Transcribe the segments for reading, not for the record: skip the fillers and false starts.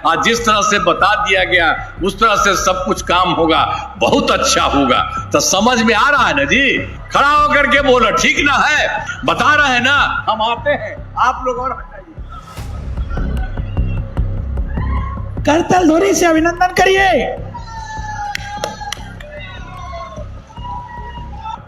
आज जिस तरह से बता दिया गया उस तरह से सब कुछ काम होगा, बहुत अच्छा होगा। तो समझ में आ रहा है ना जी? खड़ा होकर के बोलो, ठीक ना है? बता रहे हैं ना, हम आते हैं, आप लोग और करतल ध्वनि से अभिनंदन करिए।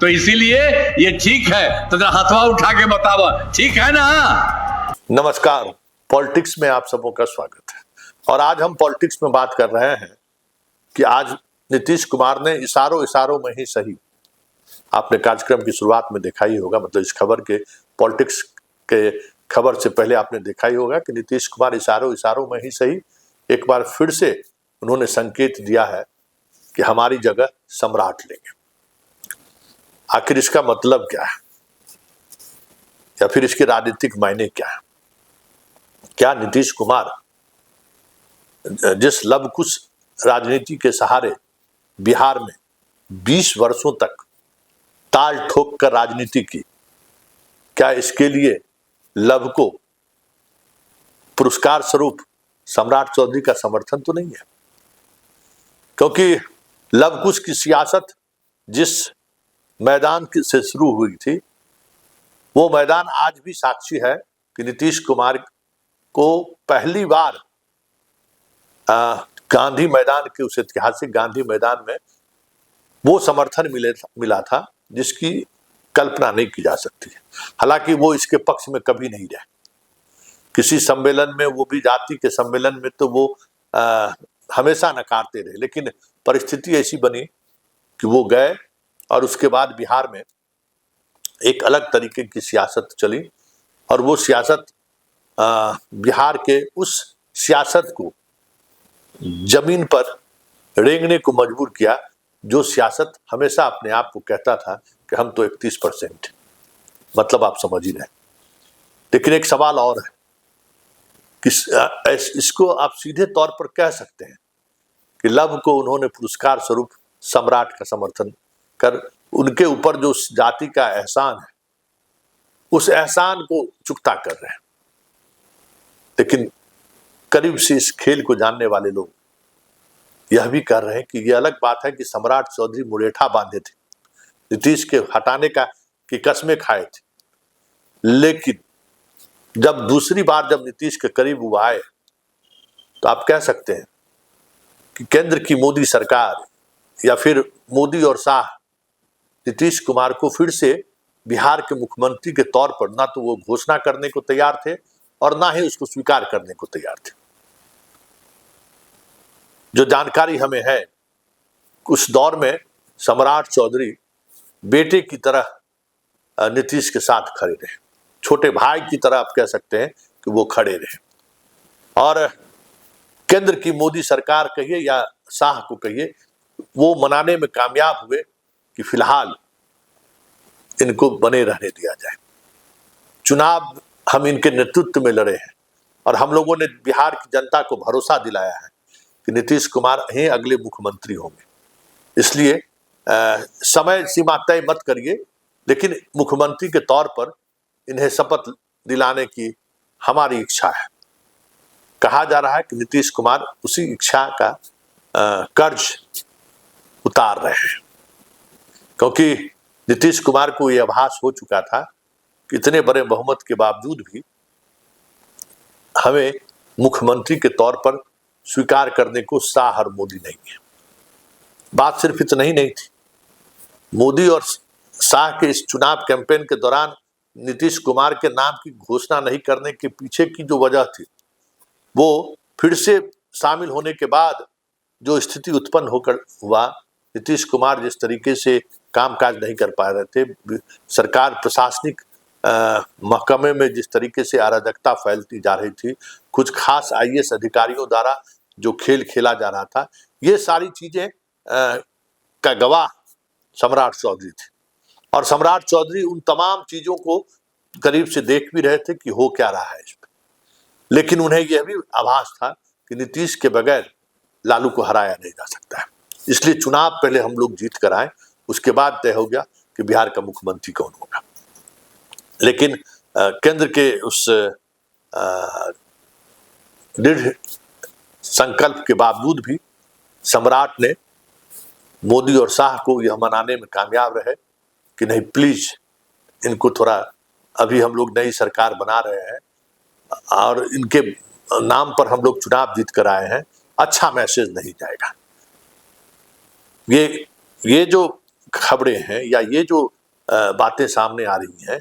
तो इसीलिए ये ठीक है, तो जरा हथवा उठा के बताओ, ठीक है ना? नमस्कार, पॉलिटिक्स में आप सबों का स्वागत है। और आज हम पॉलिटिक्स में बात कर रहे हैं कि आज नीतीश कुमार ने इशारों में ही सही, आपने कार्यक्रम की शुरुआत में देखा ही होगा, मतलब इस खबर के पॉलिटिक्स के खबर से पहले आपने देखा ही होगा कि नीतीश कुमार इशारों में ही सही एक बार फिर से उन्होंने संकेत दिया है कि हमारी जगह सम्राट लेंगे। आखिर इसका मतलब क्या है या फिर इसके राजनीतिक मायने क्या है? क्या नीतीश कुमार जिस लवकुश राजनीति के सहारे बिहार में 20 वर्षों तक ताल ठोक कर राजनीति की, क्या इसके लिए लव को पुरस्कार स्वरूप सम्राट चौधरी का समर्थन तो नहीं है? क्योंकि लवकुश की सियासत जिस मैदान से शुरू हुई थी, वो मैदान आज भी साक्षी है कि नीतीश कुमार को पहली बार गांधी मैदान के, उस ऐतिहासिक गांधी मैदान में वो समर्थन मिला था जिसकी कल्पना नहीं की जा सकती है। हालांकि वो इसके पक्ष में कभी नहीं रहे। किसी सम्मेलन में, वो भी जाति के सम्मेलन में, तो वो हमेशा नकारते रहे, लेकिन परिस्थिति ऐसी बनी कि वो गए और उसके बाद बिहार में एक अलग तरीके की सियासत चली और वो सियासत बिहार के उस सियासत को जमीन पर रेंगने को मजबूर किया, जो सियासत हमेशा अपने आप को कहता था कि हम तो 31%, मतलब आप समझ ही रहे। लेकिन एक सवाल और है कि इसको आप सीधे तौर पर कह सकते हैं कि लव को उन्होंने पुरस्कार स्वरूप सम्राट का समर्थन कर उनके ऊपर जो जाति का एहसान है, उस एहसान को चुकता कर रहे हैं। लेकिन करीब से इस खेल को जानने वाले लोग यह भी कर रहे हैं कि यह अलग बात है कि सम्राट चौधरी मुरेठा बांधे थे, नीतीश के हटाने की कस्में खाए थे, लेकिन जब दूसरी बार जब नीतीश के करीब वो आए, तो आप कह सकते हैं कि केंद्र की मोदी सरकार या फिर मोदी और शाह नीतीश कुमार को फिर से बिहार के मुख्यमंत्री के तौर पर ना तो वो घोषणा करने को तैयार थे और ना ही उसको स्वीकार करने को तैयार थे। जो जानकारी हमें है, उस दौर में सम्राट चौधरी बेटे की तरह नीतीश के साथ खड़े रहे, छोटे भाई की तरह आप कह सकते हैं कि वो खड़े रहे। और केंद्र की मोदी सरकार कहिए या शाह को कहिए, वो मनाने में कामयाब हुए कि फिलहाल इनको बने रहने दिया जाए। चुनाव हम इनके नेतृत्व में लड़े हैं और हम लोगों ने बिहार की जनता को भरोसा दिलाया है कि नीतीश कुमार ही अगले मुख्यमंत्री होंगे। इसलिए समय सीमा तय मत करिए, लेकिन मुख्यमंत्री के तौर पर इन्हें शपथ दिलाने की हमारी इच्छा है। कहा जा रहा है कि नीतीश कुमार उसी इच्छा का कर्ज उतार रहे हैं, क्योंकि नीतीश कुमार को यह आभास हो चुका था कि इतने बड़े बहुमत के बावजूद भी हमें मुख्यमंत्री के तौर पर स्वीकार करने को शाह और मोदी नहीं है। बात सिर्फ इतना ही नहीं थी, मोदी और शाह के इस चुनाव कैंपेन के दौरान नीतीश कुमार के नाम की घोषणा नहीं करने के पीछे की जो वजह थी, वो फिर से शामिल होने के बाद जो स्थिति उत्पन्न होकर हुआ, नीतीश कुमार जिस तरीके से कामकाज नहीं कर पा रहे थे, सरकार प्रशासनिक महकमे में जिस तरीके से अराजकता फैलती जा रही थी, कुछ खास आईएएस अधिकारियों द्वारा जो खेल खेला जा रहा था, ये सारी चीजें का गवाह सम्राट चौधरी थे। और सम्राट चौधरी उन तमाम चीजों को करीब से देख भी रहे थे कि हो क्या रहा है इसमें, लेकिन उन्हें यह भी आभास था कि नीतीश के बगैर लालू को हराया नहीं जा सकता है। इसलिए चुनाव पहले हम लोग जीत कर आए, उसके बाद तय हो गया कि बिहार का मुख्यमंत्री कौन होगा। लेकिन केंद्र के उस दृढ़ संकल्प के बावजूद भी सम्राट ने मोदी और शाह को यह मनाने में कामयाब रहे कि नहीं, प्लीज इनको थोड़ा, अभी हम लोग नई सरकार बना रहे हैं और इनके नाम पर हम लोग चुनाव जीत कर आए हैं, अच्छा मैसेज नहीं जाएगा। ये जो खबरें हैं या ये जो बातें सामने आ रही हैं,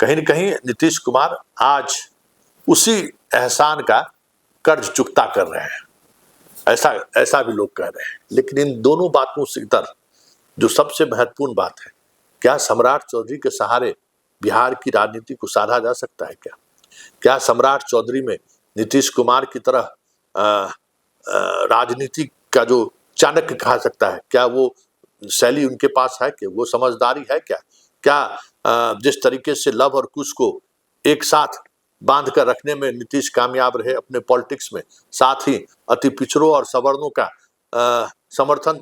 कहीं न कहीं नीतीश कुमार आज उसी एहसान का कर्ज चुकता कर रहे हैं, ऐसा भी लोग कह रहे हैं। लेकिन इन दोनों बातों से इतर जो सबसे महत्वपूर्ण बात है, क्या सम्राट चौधरी के सहारे बिहार की राजनीति को साधा जा सकता है? क्या सम्राट चौधरी में नीतीश कुमार की तरह राजनीति का जो चाणक्य कहा सकता है, क्या वो शैली उनके पास है? कि वो समझदारी है? क्या जिस तरीके से लव और कुश को एक साथ बांध कर रखने में नीतीश कामयाब रहे अपने पॉलिटिक्स में, साथ ही अति पिछड़ों और सवर्णों का समर्थन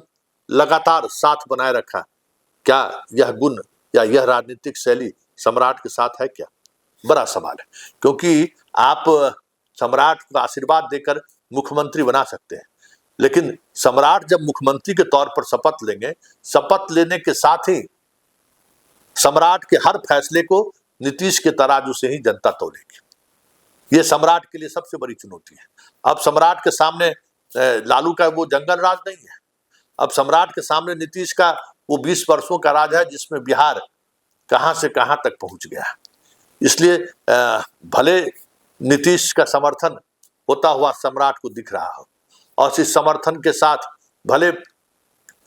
लगातार साथ बनाए रखा, क्या यह गुण या यह राजनीतिक शैली सम्राट के साथ है? क्या बड़ा सवाल है, क्योंकि आप सम्राट को आशीर्वाद देकर मुख्यमंत्री बना सकते हैं, लेकिन सम्राट जब मुख्यमंत्री के तौर पर शपथ लेंगे, शपथ लेने के साथ ही सम्राट के हर फैसले को नीतीश के तराजू से ही जनता तोलेगी। यह सम्राट के लिए सबसे बड़ी चुनौती है। अब सम्राट के सामने लालू का वो जंगल राज नहीं है, अब सम्राट के सामने नीतीश का वो 20 वर्षों का राज है, जिसमें बिहार कहां से कहां तक पहुंच गया है। इसलिए भले नीतीश का समर्थन होता हुआ सम्राट को दिख रहा हो, और इस समर्थन के साथ भले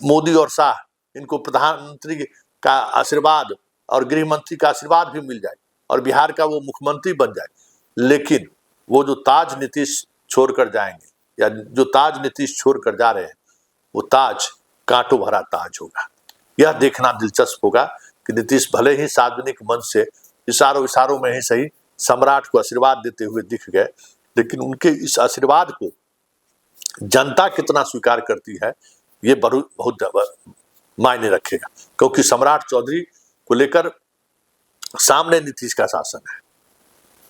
मोदी और शाह इनको प्रधानमंत्री का आशीर्वाद और गृह मंत्री का आशीर्वाद भी मिल जाए और बिहार का वो मुख्यमंत्री बन जाए, लेकिन वो जो ताज नीतीश छोड़कर जाएंगे या जो ताज नीतीश छोड़कर जा रहे हैं, वो ताज कांटों भरा ताज होगा। यह देखना दिलचस्प होगा कि नीतीश भले ही सार्वजनिक मंच से इशारों में ही सही सम्राट को आशीर्वाद देते हुए दिख गए, लेकिन उनके इस आशीर्वाद को जनता कितना स्वीकार करती है, ये बहुत मायने रखेगा। क्योंकि सम्राट चौधरी को लेकर सामने नीतीश का शासन है,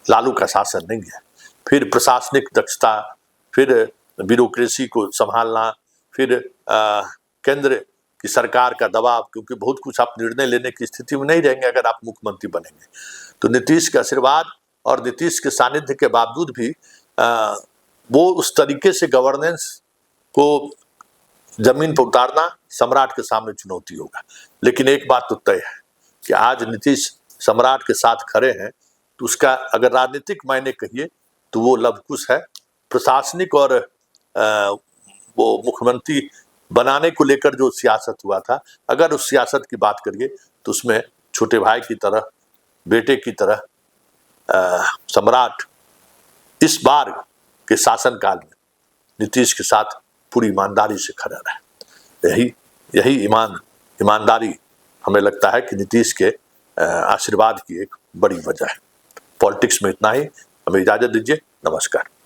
लालू का शासन नहीं है। फिर प्रशासनिक दक्षता, फिर ब्यूरोक्रेसी को संभालना, फिर केंद्र की सरकार का दबाव, क्योंकि बहुत कुछ आप निर्णय लेने की स्थिति में नहीं रहेंगे अगर आप मुख्यमंत्री बनेंगे। तो नीतीश के आशीर्वाद और नीतीश के सानिध्य के बावजूद भी वो उस तरीके से गवर्नेंस को जमीन पर उतारना सम्राट के सामने चुनौती होगा। लेकिन एक बात तो तय है कि आज नीतीश सम्राट के साथ खड़े हैं, तो उसका अगर राजनीतिक मायने कहिए तो वो लवकुश है। प्रशासनिक और वो मुख्यमंत्री बनाने को लेकर जो सियासत हुआ था, अगर उस सियासत की बात करिए तो उसमें छोटे भाई की तरह, बेटे की तरह सम्राट इस बार के शासनकाल में नीतीश के साथ पूरी ईमानदारी से खड़ा रहे। यही ईमानदारी हमें लगता है कि नीतीश के आशीर्वाद की एक बड़ी वजह है। पॉलिटिक्स में इतना ही, हमें इजाजत दीजिए। नमस्कार।